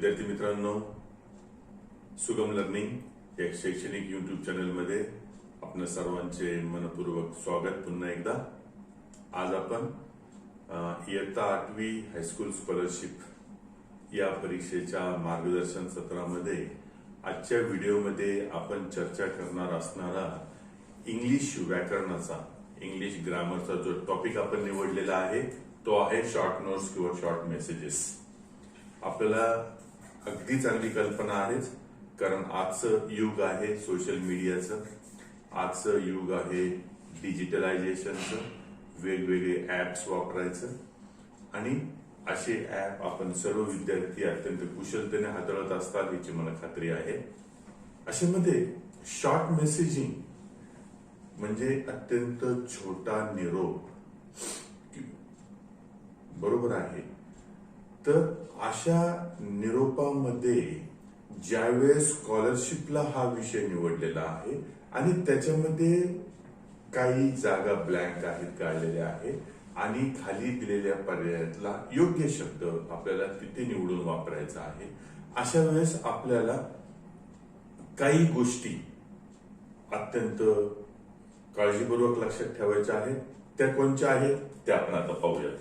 विद्यार्थी मित्रांनो, सुगम लर्निंग या शैक्षणिक युट्यूब चॅनलमध्ये आपल्या सर्वांचे मनपूर्वक स्वागत पुन्हा एकदा. आज आपण इयत्ता 8वी हायस्कूल स्कॉलरशिप या परीक्षेच्या मार्गदर्शन सत्रामध्ये आजच्या व्हिडिओमध्ये आपण चर्चा करणार असणारा इंग्लिश व्याकरणाचा, इंग्लिश ग्रामरचा जो टॉपिक आपण निवडलेला आहे तो आहे शॉर्ट नोट्स किंवा शॉर्ट मेसेजेस. आपल्याला अगदी चांगली कल्पना आहेच, कारण आजचं युग आहे सोशल मीडियाचं, आजचं युग आहे डिजिटलायझेशनचं, वेगवेगळे ऍप्स वापरायचं आणि असे ऍप आपण सर्व विद्यार्थी अत्यंत कुशलतेने हाताळत असतात याची मला खात्री आहे. अशामध्ये शॉर्ट मेसेजिंग म्हणजे अत्यंत छोटा निरोप, बरोबर आहे. तर अशा निरोपामध्ये ज्यावेळेस स्कॉलरशिपला हा विषय निवडलेला आहे आणि त्याच्यामध्ये काही जागा ब्लँक आहेत, काढलेल्या आहेत आणि खाली दिलेल्या पर्यायातला योग्य शब्द आपल्याला तिथे निवडून वापरायचा आहे. अशा वेळेस आपल्याला काही गोष्टी अत्यंत काळजीपूर्वक लक्षात ठेवायच्या आहेत. त्या कोणत्या आहेत त्या आपण आता पाहूयात.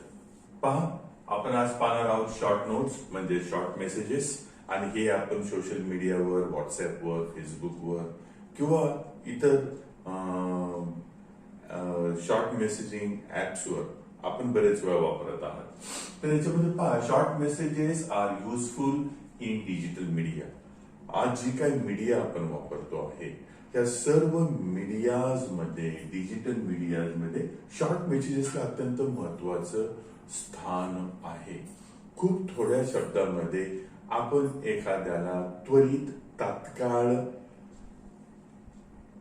पहा, आपण आज पाहणार आहोत शॉर्ट नोट्स म्हणजे शॉर्ट मेसेजेस, आणि हे आपण सोशल मीडियावर, व्हॉट्सअपवर, फेसबुकवर किंवा इतर शॉर्ट मेसेजिंग ऍप्सवर आपण बरेच वेळा वापरत आहात. तर याच्यामध्ये पहा, short messages are useful in digital media. आज जी काही मीडिया आपण वापरतो आहे त्या सर्व मीडियाजमध्ये, डिजिटल मीडियामध्ये शॉर्ट मेसेजेसला अत्यंत महत्वाचं स्थान आहे. खूप थोड्या शब्दामध्ये आपण एखाद्याला त्वरित, तात्काळ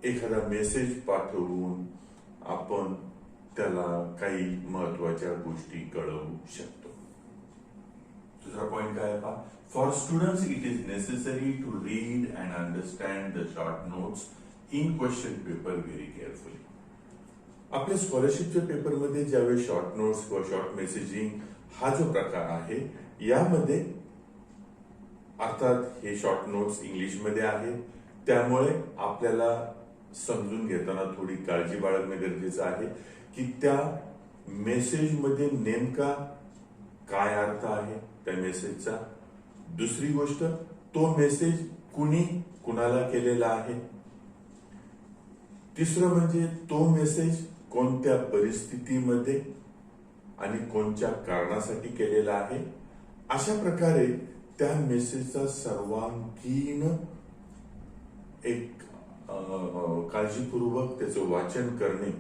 एखादा मेसेज पाठवून आपण त्याला काही महत्वाच्या गोष्टी कळवू शकतो. दुसरा पॉइंट काय आहे? For students it is necessary to read and understand the short notes in question paper very carefully. आपल्या स्कॉलरशिपच्या पेपरमध्ये ज्यावेळेस शॉर्ट नोट्स किंवा शॉर्ट मेसेजिंग हा जो प्रकार आहे, यामध्ये अर्थात हे शॉर्ट नोट्स इंग्लिशमध्ये आहे, त्यामुळे आपल्याला समजून घेताना थोडी काळजी बाळगणं गरजेचं आहे की त्या मेसेजमध्ये नेमका काय अर्थ आहे त्या मेसेजचा. दुसरी गोष्ट, तो मेसेज कुणी कुणाला केलेला आहे. तिसरं म्हणजे तो मेसेज कोणत्या परिस्थितीमध्ये आणि कोणत्या कारणासाठी केलेला आहे. अशा प्रकारे त्या मेसेजचा सर्वांगीण एक काळजीपूर्वक त्याचं वाचन करणे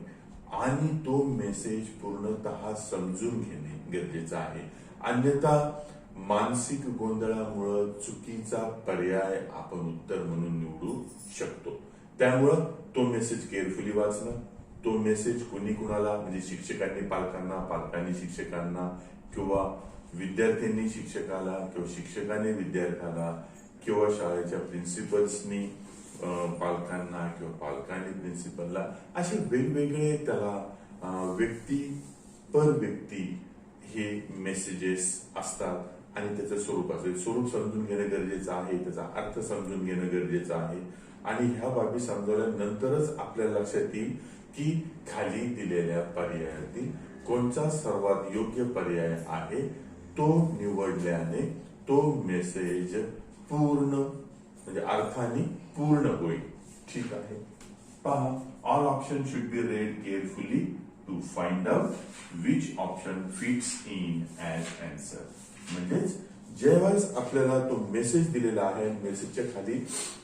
आणि तो मेसेज पूर्णतः समजून घेणे गरजेचं आहे. अन्यथा मानसिक गोंधळामुळे चुकीचा पर्याय आपण उत्तर म्हणून निवडू शकतो. त्यामुळं तो मेसेज केअरफुली वाचणं, तो मेसेज कुणी कुणाला म्हणजे शिक्षकांनी पालकांना, पालकांनी शिक्षकांना किंवा विद्यार्थ्यांनी शिक्षकाला किंवा शिक्षकाने विद्यार्थ्याला किंवा शाळेच्या प्रिन्सिपल्सनी पालकांना किंवा पालकांनी प्रिन्सिपलला, असे वेगवेगळे त्याला व्यक्ती पर व्यक्ती हे मेसेजेस असतात आणि त्याचं स्वरूप असेल. स्वरूप समजून घेणं गरजेचं आहे, त्याचा अर्थ समजून घेणं गरजेचं आहे आणि ह्या बाबी समजल्यानंतरच आपल्या लक्षात येईल की खाली दिलेल्या पर्यायातील कोणता सर्वात योग्य पर्याय आहे. तो निवडल्याने तो मेसेज पूर्ण म्हणजे अर्थाने पूर्ण होईल. ठीक आहे. पहा, all option should be read carefully to find out which option fits in as answer. म्हणजेच ज्यावेळेस आपल्याला तो मेसेज दिलेला आहे, मेसेजच्या खाली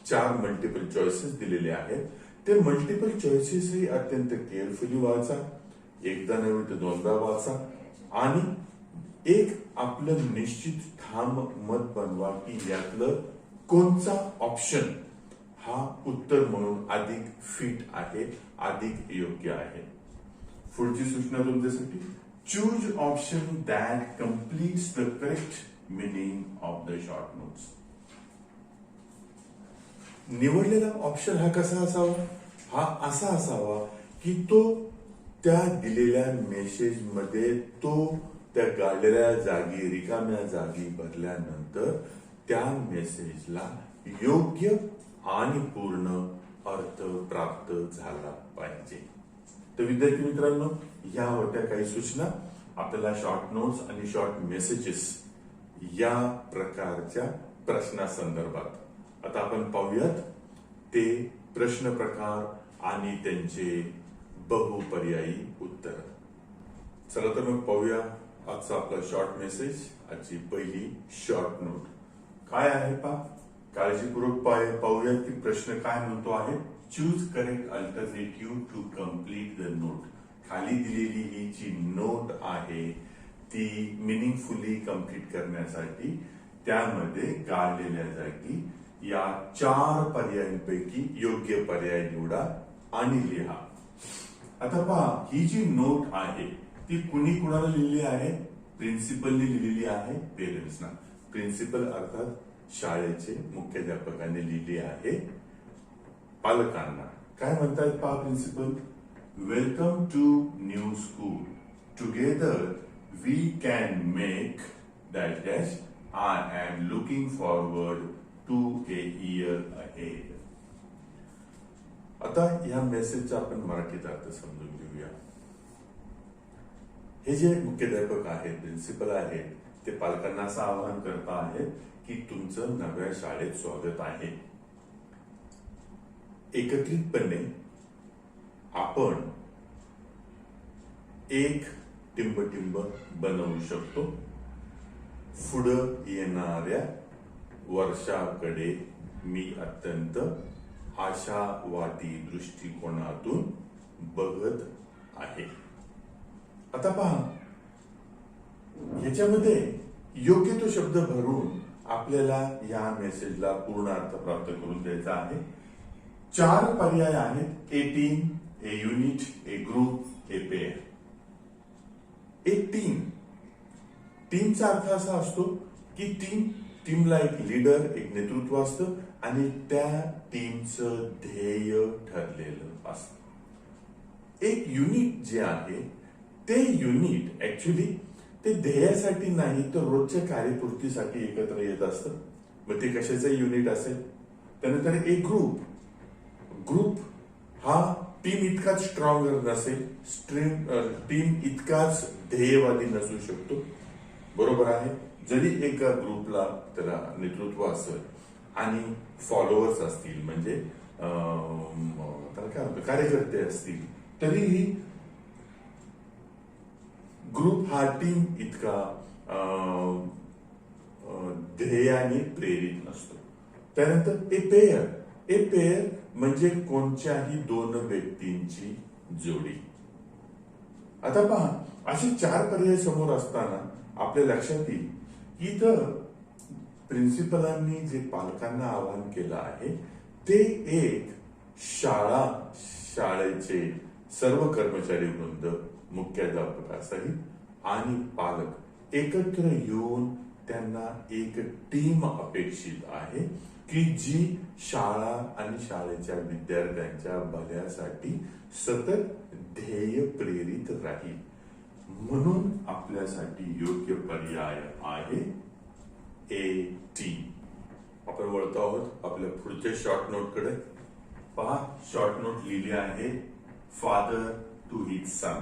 4 मल्टिपल चॉईसेस दिलेले आहेत, ते मल्टिपल चॉईसेस ही अत्यंत केअरफुली वाचा, एकदा नव्हे तर दोनदा वाचा आणि एक आपलं निश्चित ठाम मत बनवा की यातलं कोणता ऑप्शन हा उत्तर म्हणून अधिक फिट आहे, अधिक योग्य आहे. पुढची सूचना तुमच्यासाठी, choose option that completes the correct meaning of the short notes. निवडलेला ऑप्शन हा कसा असावा? हा असा असावा की तो त्या दिलेल्या मेसेज मध्ये तो त्या गाळलेल्या जागी, रिकाम्या जागी भरल्यानंतर त्या मेसेजला योग्य आणि पूर्ण अर्थ प्राप्त झाला पाहिजे. तर विद्यार्थी मित्रांनो, या होत्या काही सूचना आपल्याला शॉर्ट नोट्स आणि शॉर्ट मेसेजेस या प्रकारच्या प्रश्नासंदर्भात. आता आपण पाहूयात ते प्रश्न प्रकार आणि त्यांचे बहुपर्यायी उत्तर. चला तर मग पाहूया आजचा आपला शॉर्ट मेसेज. आजची पहिली शॉर्ट नोट काय आहे पहा, काळजीपूर्वक पाहूया की प्रश्न काय म्हणतो आहे. Choose correct alternative to complete the note. खाली दिलेली ही जी नोट आहे ती मिनिंगफुली कम्प्लीट करण्यासाठी त्यामध्ये काढलेल्या जागी या 4 पर्यायांपैकी योग्य पर्याय निवडा आणि लिहा. आता पहा, ही जी नोट आहे ती कुणी कुणाला लिहिली आहे? प्रिन्सिपलने लिहिलेली आहे पेरेंट्सना. प्रिन्सिपल अर्थात शाळेचे मुख्याध्यापकाने लिहिली आहे पालकांना. काय म्हणतात पहा principal, welcome to new school, together we can make dash dash, I am looking forward to a year ahead. आता या मेसेजचा आपण मराठीत अर्थ समजून घेऊया. हे जे मुख्याध्यापक आहेत, प्रिन्सिपल आहेत, ते पालकांना असं आवाहन करत आहेत की तुमचं नव्या शाळेत स्वागत आहे. एकत्रितपणे आपण एक टिंब बनवू शकतो. पुढं येणाऱ्या वर्षाकडे मी अत्यंत आशावादी दृष्टिकोनातून बघत आहे. आता पहा, ह्याच्यामध्ये योग्य तो शब्द भरून आपल्याला या मेसेजला पूर्ण अर्थ प्राप्त करून द्यायचा आहे. 4 पर्याय आहेत. ए team, A unit, A group, a pair. एक टीमचा अर्थ असा असतो की टीमला एक लीडर, एक नेतृत्व असतं आणि त्या टीमचं ध्येय ठरलेलं असतं. एक युनिट जे आहे ते युनिट ऍक्च्युली ते ध्येयासाठी नाही तर रोजच्या कार्यपूर्तीसाठी एकत्र येत असतं. मग ते कशाचं युनिट असेल. त्यानंतर एक ग्रुप हा टीम इतकाच स्ट्रॉंगर नसेल, टीम इतकाच ध्येयवादी नसू शकतो. बरोबर आहे. जरी एका ग्रुपला त्याला नेतृत्व असेल आणि फॉलोअर्स असतील म्हणजे काय कार्यकर्ते असतील तरीही ग्रुप हा टीम इतका ध्येयाने प्रेरित नसतो. त्यानंतर ए पेअर म्हणजे कोणत्याही 2 व्यक्तींची जोडी. आता पहा, असे 4 पर्याय समोर असताना आपल्या लक्षात येईल की इथं प्रिन्सिपलांनी जे पालकांना आवाहन केलं आहे ते एक शाळेचे सर्व कर्मचारी वृंद, मुख्याध्यापकासहित आणि पालक एकत्र येऊन त्यांना एक टीम अपेक्षित आहे की जी शाळा आणि शाळेच्या विद्यार्थ्यांच्या भल्यासाठी सतत ध्येय प्रेरित राहील. म्हणून आपल्यासाठी योग्य पर्याय आहे ए टीम. आपण वळतो आहोत आपल्या पुढच्या शॉर्ट नोट कडे. पहा, शॉर्ट नोट लिहिली आहे फादर टू हिज सन.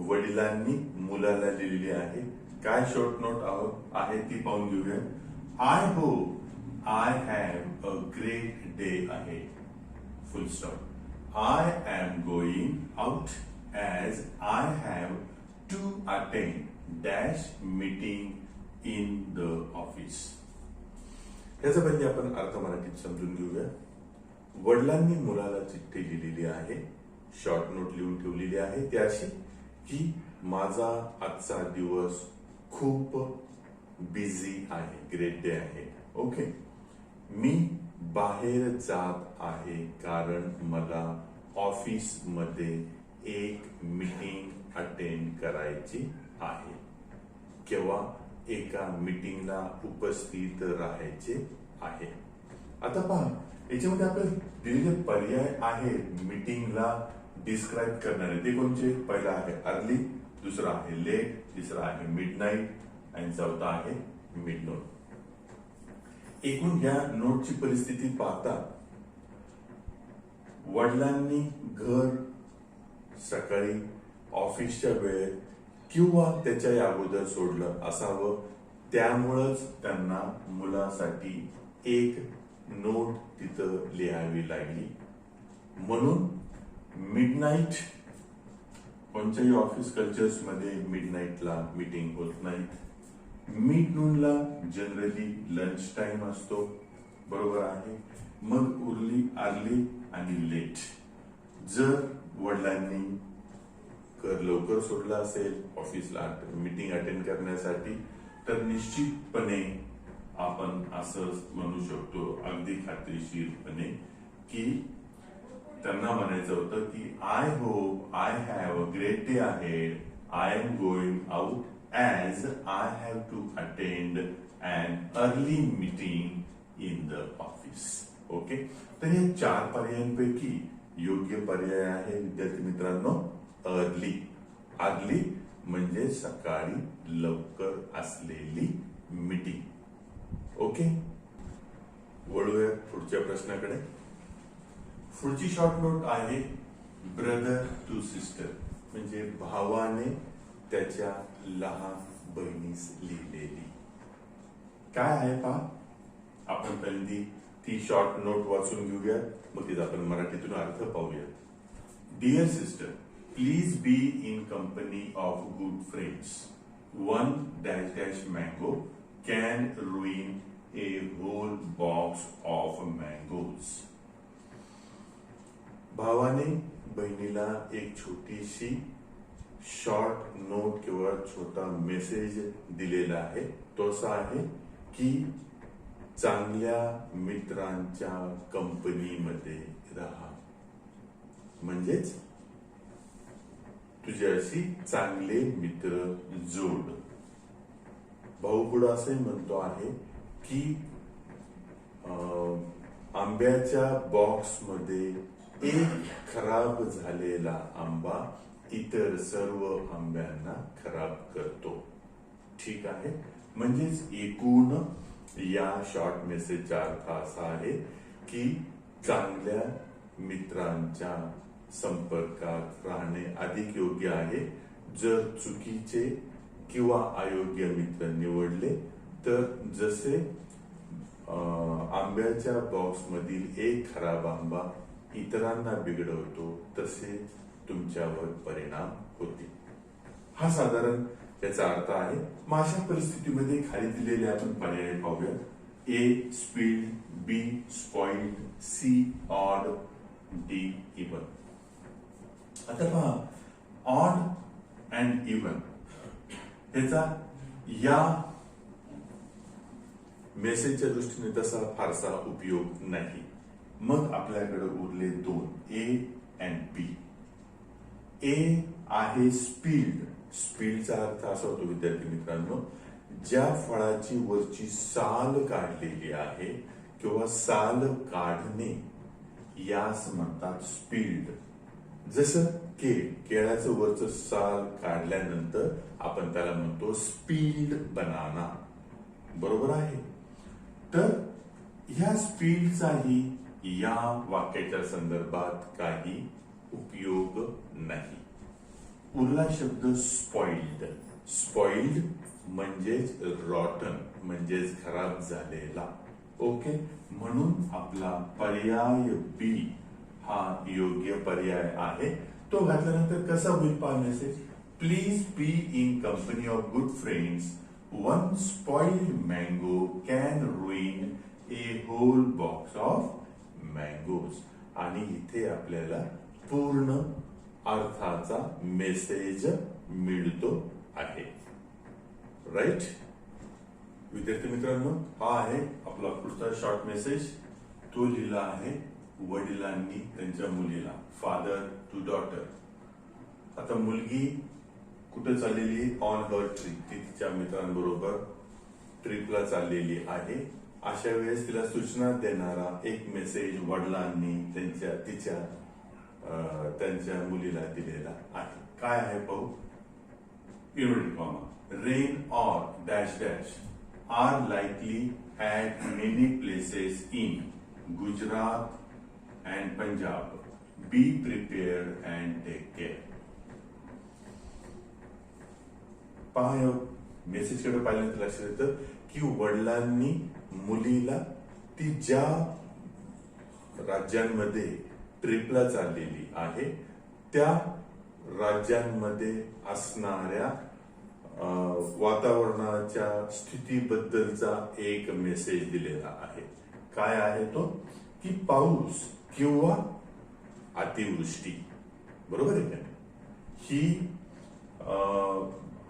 वडिलांनी मुलाला लिहिलेली आहे. काय शॉर्ट नोट आहे ती पाहून घेऊया. I hope I have a great day ahead. Full stop. I am going out as I have to attend dash meeting in the office. याचा म्हणजे आपण अर्थ मराठीत समजून घेऊया. वडिलांनी मुलाला चिठ्ठी लिहिलेली आहे. शॉर्ट नोट लिहून ठेवलेली आहे ती अशी की माझा आजचा दिवस खूप बिझी आहे, ग्रेट डे आहे. ओके, मी बाहेर जात आहे कारण मला ऑफिसमध्ये एक मीटिंग अटेंड करायची आहे किंवा एका मीटिंगला उपस्थित राहायचे आहे. आता पहा, याच्यामध्ये आपल्याला दिलेले पर्याय आहेत मीटिंगला डिस्क्राईब करणारे. ते कोणते? पहिला आहे अर्ली, दुसरा आहे लेट, तिसरा आहे मिडनाईट आणि चौथा आहे मिडनोन. एकूण ह्या नोटची परिस्थिती पाहता वडिलांनी घर सकाळी ऑफिसच्या वेळेत किंवा त्याच्या अगोदर सोडलं असावं, त्यामुळंच त्यांना मुलासाठी एक नोट तिथं लिहावी लागली. म्हणून मिडनाईट, कोणत्याही ऑफिस कल्चर्स मध्ये मिडनाईटला मीटिंग होत नाहीत. मिड नूनला जनरली लंच टाइम असतो, बरोबर आहे. मग उरली अर्ली आणि लेट. जर वडिलांनी घर लवकर सोडला असेल ऑफिसला मीटिंग अटेंड करण्यासाठी, तर निश्चितपणे आपण असं म्हणू शकतो अगदी खात्रीशीरपणे की त्यांना म्हणायचं होतं की I hope I have a great day ahead. I am going out as I have to attend an early meeting in the office. Okay, तर या 4 पर्यायांपैकी योग्य पर्याय आहे विद्यार्थी मित्रांनो अर्ली. अर्ली म्हणजे सकाळी लवकर असलेली मीटिंग. ओके, वळूया पुढच्या प्रश्नाकडे. पुढची शॉर्ट नोट आहे ब्रदर टू सिस्टर, म्हणजे भावाने त्याच्या लहान बहिणीस लिहिलेली. काय आहे पहा, आपण पहिल्यांदी ती शॉर्ट नोट वाचून घेऊया, मग तिचा आपण मराठीतून अर्थ पाहूया. Dear sister, please be in company of good friends. One dash dash mango can ruin a whole box of mangoes. भावाने बहिणीला एक छोटीशी शॉर्ट नोट किंवा छोटा मेसेज दिलेला आहे. तो असा आहे की चांगल्या मित्रांच्या कंपनीमध्ये राहा, म्हणजेच तुझ्याशी चांगले मित्र जोड. भाऊ पुढे असे म्हणतो आहे की आंब्याच्या बॉक्स मध्ये एक खराब झालेला आंबा इतर सर्व आंब्यांना खराब करतो. ठीक आहे, म्हणजेच एकूण या शॉर्ट मेसेजचा अर्थ असा आहे की चांगल्या मित्रांच्या संपर्कात राहणे अधिक योग्य आहे. जर चुकीचे किंवा अयोग्य मित्र निवडले तर जसे आंब्याच्या बॉक्स मधील एक खराब आंबा इतरांना बिघडवतो, तसे तुमच्यावर परिणाम होतील. हा साधारण त्याचा अर्थ आहे. मग अशा परिस्थितीमध्ये खाली दिलेले आपण पर्याय पाहूया. A speed, B spoiled, C odd, D even. आता पहा, ऑड अँड इवन ह्याचा या मेसेजच्या दृष्टीने तसा फारसा उपयोग नाही. मग आपल्याकडे उरले 2, ए अँड बी. ए आहे स्पील्ड. स्पील्डचा अर्थ असा होतो विद्यार्थी मित्रांनो, ज्या फळाची वरची साल काढलेली आहे किंवा साल काढणे यास म्हणतात स्पील्ड. जसं केळ्याचं वरचं साल काढल्यानंतर आपण त्याला म्हणतो स्पील्ड बनाना, बरोबर आहे. तर ह्या स्पील्डचाही या वाक्याच्या संदर्भात काही उपयोग नाही. उरला शब्द स्पॉइल्ड. स्पॉइल्ड म्हणजेच रॉटन, म्हणजेच खराब झालेला. ओके, म्हणून आपला पर्याय बी हा योग्य पर्याय आहे. तो घातल्यानंतर कसा होईल पहा message. Please be in company of good friends. One spoiled mango can ruin a whole box of mangoes. आणि इथे आपल्याला पूर्ण अर्थाचा मेसेज मिळतो आहे. राईट विद्यार्थी मित्रांनो, हा आहे आपला पुढचा शॉर्ट मेसेज. तो लिहिला आहे वडिलांनी त्यांच्या मुलीला, फादर टू डॉटर. आता मुलगी कुठे चाललेली, ऑन हर ट्रिप. ती तिच्या मित्रांबरोबर ट्रिपला चाललेली आहे. अशा वेळेस तिला सूचना देणारा एक मेसेज वडिलांनी त्यांच्या मुलीला दिलेला आहे. काय आहे पाहू. Inverted comma. Rain or dash dash are likely at many places in Gujarat and Punjab. Be prepared and take care. पहा, मेसेजकडे पाहिल्यानंतर लक्षात येतं की वडिलांनी मुलीला ती ज्या राज्यांमध्ये ट्रिपला चाललेली आहे त्या राज्यांमध्ये असणाऱ्या वातावरणाच्या स्थितीबद्दलचा एक मेसेज दिलेला आहे. काय आहे तो? की पाऊस किंवा अतिवृष्टी, बरोबर आहे का? ही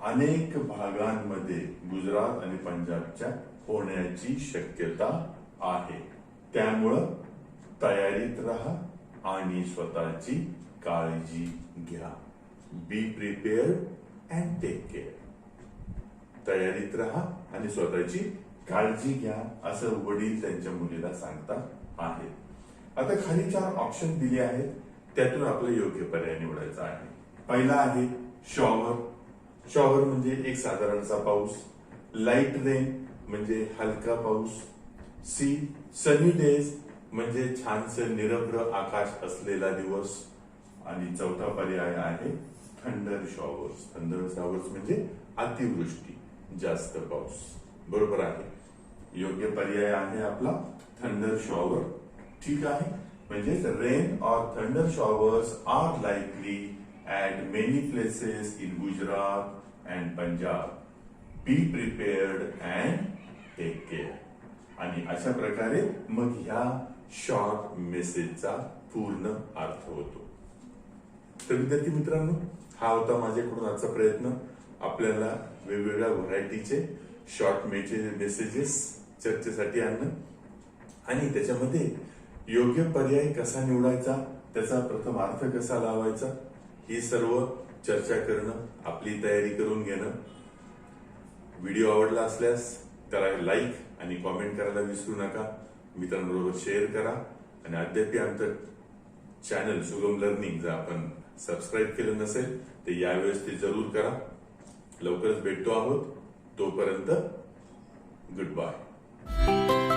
अनेक भागांमध्ये गुजरात आणि पंजाबच्या होण्याची शक्यता आहे. त्यामुळं तयारीत राहा आणि स्वतःची काळजी घ्या. Be prepared and take care. तयारीत राहा आणि स्वतःची काळजी घ्या असं वडील त्यांच्या मुलीला सांगतात आहेत. आता खाली 4 ऑप्शन दिले आहेत, त्यातून आपलं योग्य पर्याय निवडायचा आहे. पहिला आहे शॉवर. शॉवर म्हणजे एक साधारणसा पाऊस. लाईट रेन म्हणजे हलका पाऊस. सी सनी डेज म्हणजे छानसं निरभ्र आकाश असलेला दिवस. आणि चौथा पर्याय आहे थंडर शॉवर्स. थंडर शॉवर्स म्हणजे अतिवृष्टी, जास्त पाऊस. बरोबर आहे, योग्य पर्याय आहे आपला थंडर शॉवर. ठीक आहे, म्हणजे rain or thunder showers are likely at many places in Gujarat and Punjab. Be prepared and take care. आणि अशा प्रकारे मग ह्या शॉर्ट मेसेजचा पूर्ण अर्थ होतो. तर विद्यार्थी मित्रांनो, हा होता माझ्याकडून आजचा प्रयत्न आपल्याला वेगवेगळ्या व्हरायटीचे शॉर्ट मेसेजेस चर्चेसाठी आणणं आणि त्याच्यामध्ये योग्य पर्याय कसा निवडायचा, त्याचा प्रथम अर्थ कसा लावायचा, ही सर्व चर्चा करणं, आपली तयारी करून घेणं. व्हिडिओ आवडला असल्यास त्याला लाईक आणि कॉमेंट करायला विसरू नका. मित्रांबरोबर शेअर करा आणि अद्याप आमचं चॅनल सुगम लर्निंग जर आपण सबस्क्राईब केलं नसेल तर यावेळेस ते जरूर करा. लवकरच भेटतो आहोत. तोपर्यंत गुड बाय.